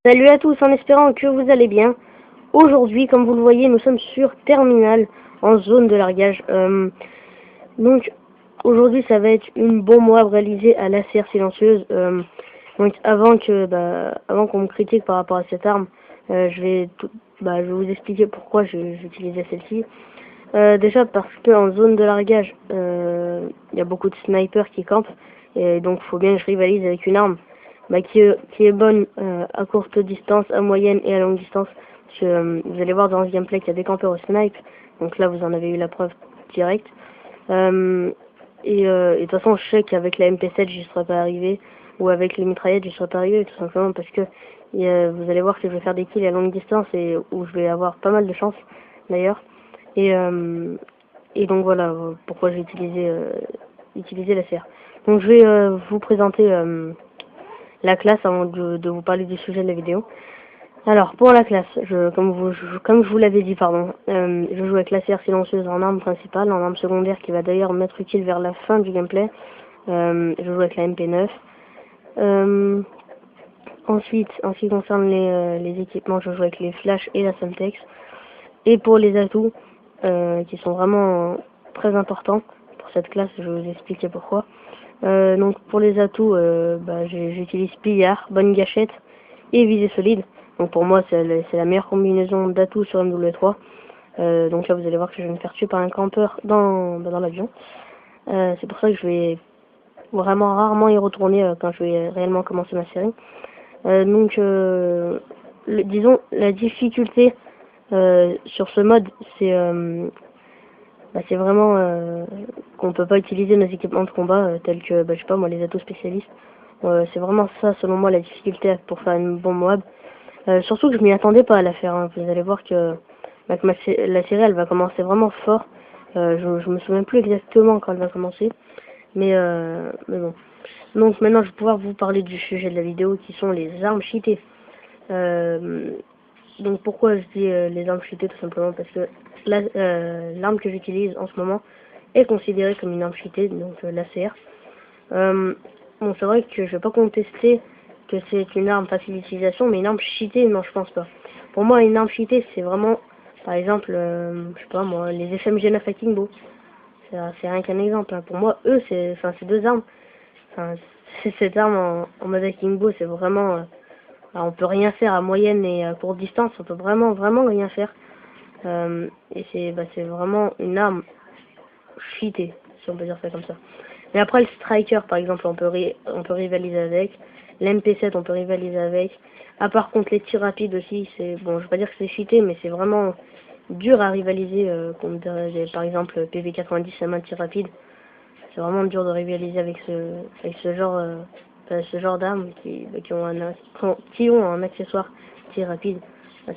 Salut à tous, en espérant que vous allez bien. Aujourd'hui, comme vous le voyez, nous sommes sur Terminal, en zone de largage. Donc, aujourd'hui, ça va être une bombe web réalisée à laser silencieuse. Donc, avant qu'on me critique par rapport à cette arme, je vais vous expliquer pourquoi j'utilisais celle-ci. Déjà parce qu'en zone de largage, il y a beaucoup de snipers qui campent, et donc il faut bien que je rivalise avec une arme qui est bonne à courte distance, à moyenne et à longue distance. Parce que vous allez voir dans ce gameplay qu'il y a des campeurs au snipe, donc là vous en avez eu la preuve directe. Et de toute façon, je sais qu'avec la MP7 j'y serais pas arrivé, ou avec les mitraillettes j'y serais pas arrivé, tout simplement parce que vous allez voir que je vais faire des kills à longue distance et où je vais avoir pas mal de chance d'ailleurs. Et donc voilà pourquoi j'ai utilisé la CR. Donc je vais vous présenter la classe avant de vous parler du sujet de la vidéo. Alors pour la classe, comme je vous l'avais dit, je joue avec la CR silencieuse en arme principale, en arme secondaire qui va d'ailleurs m'être utile vers la fin du gameplay. Je joue avec la MP9. Ensuite, en ce qui concerne les équipements, je joue avec les flashs et la Semtex. Et pour les atouts, qui sont vraiment très importants pour cette classe, je vais vous expliquer pourquoi. Donc pour les atouts, j'utilise pillard, bonne gâchette et visée solide. Donc pour moi c'est la meilleure combinaison d'atouts sur MW3. Donc là vous allez voir que je vais me faire tuer par un campeur dans l'avion. C'est pour ça que je vais vraiment rarement y retourner quand je vais réellement commencer ma série. Disons la difficulté sur ce mode, c'est vraiment qu'on peut pas utiliser nos équipements de combat tels que, je sais pas moi, les atouts spécialistes. C'est vraiment ça, selon moi, la difficulté pour faire une bombe web. Surtout que je m'y attendais pas à la faire. Hein. Vous allez voir que la série, elle va commencer vraiment fort. Je me souviens plus exactement quand elle va commencer. Mais bon. Donc maintenant, je vais pouvoir vous parler du sujet de la vidéo, qui sont les armes cheatées. Donc pourquoi je dis les armes cheatées? Tout simplement parce que l'arme que j'utilise en ce moment est considérée comme une arme cheatée, donc l'ACR. Bon, c'est vrai que je vais pas contester que c'est une arme facile d'utilisation, mais une arme cheatée, non, je pense pas. Pour moi, une arme cheatée, c'est vraiment, par exemple, je sais pas moi, les FMG9 à Kimbo. C'est rien qu'un exemple. Hein. Pour moi, eux, ces deux armes, cette arme en mode Akimbo, c'est vraiment, on peut rien faire à moyenne et à courte distance, on peut vraiment rien faire. Et c'est vraiment une arme cheatée, si on peut dire ça comme ça. Mais après le striker par exemple, on peut rivaliser avec. L'MP7 on peut rivaliser avec. À part contre les tirs rapides aussi, je vais pas dire que c'est cheaté, mais c'est vraiment dur à rivaliser contre par exemple PV90 à main de tir rapide. C'est vraiment dur de rivaliser avec ce genre d'armes qui ont un accessoire tir rapide.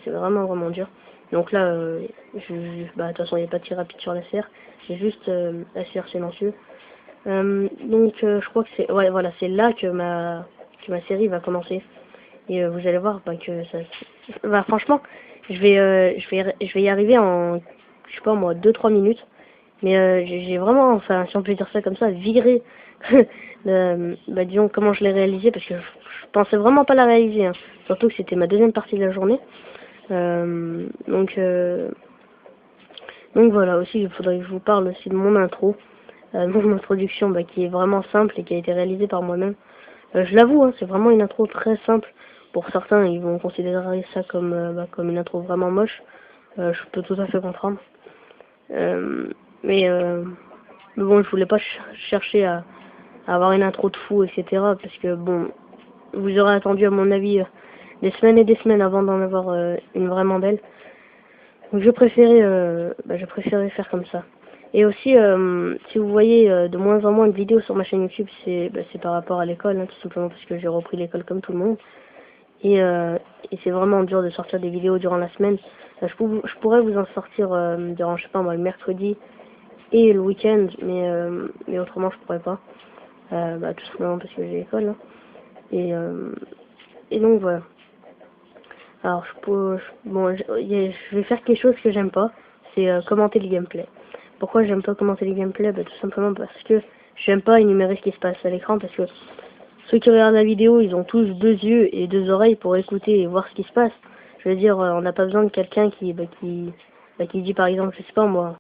C'est vraiment dur. Donc là, de toute façon, il n'y a pas de tir rapide sur la serre, c'est juste la serre silencieux. Je crois que c'est là que ma série va commencer. Et vous allez voir que ça, franchement, je vais y arriver en, je sais pas moi, 2-3 minutes. Mais j'ai vraiment, enfin, si on peut dire ça comme ça, viré disons comment je l'ai réalisé, parce que je pensais vraiment pas la réaliser, hein. Surtout que c'était ma deuxième partie de la journée. Donc voilà, aussi il faudrait que je vous parle aussi de mon intro, mon introduction qui est vraiment simple et qui a été réalisée par moi-même. Je l'avoue, hein, c'est vraiment une intro très simple. Pour certains, ils vont considérer ça comme une intro vraiment moche. Je peux tout à fait comprendre. Mais bon, je voulais pas chercher à avoir une intro de fou, etc. Parce que bon, vous aurez attendu à mon avis des semaines et des semaines avant d'en avoir une vraiment belle. Donc je préférais faire comme ça. Et aussi, si vous voyez de moins en moins de vidéos sur ma chaîne YouTube, c'est par rapport à l'école, hein, tout simplement parce que j'ai repris l'école comme tout le monde. Et c'est vraiment dur de sortir des vidéos durant la semaine. Je pourrais vous en sortir durant, je sais pas moi, le mercredi et le week-end, mais autrement je pourrais pas. Tout simplement parce que j'ai l'école. Hein. Et donc voilà. Alors je vais faire quelque chose que j'aime pas, c'est commenter le gameplay. Pourquoi j'aime pas commenter le gameplay? Tout simplement parce que j'aime pas énumérer ce qui se passe à l'écran, parce que ceux qui regardent la vidéo, ils ont tous 2 yeux et 2 oreilles pour écouter et voir ce qui se passe. Je veux dire, on n'a pas besoin de quelqu'un qui dit par exemple, je sais pas moi,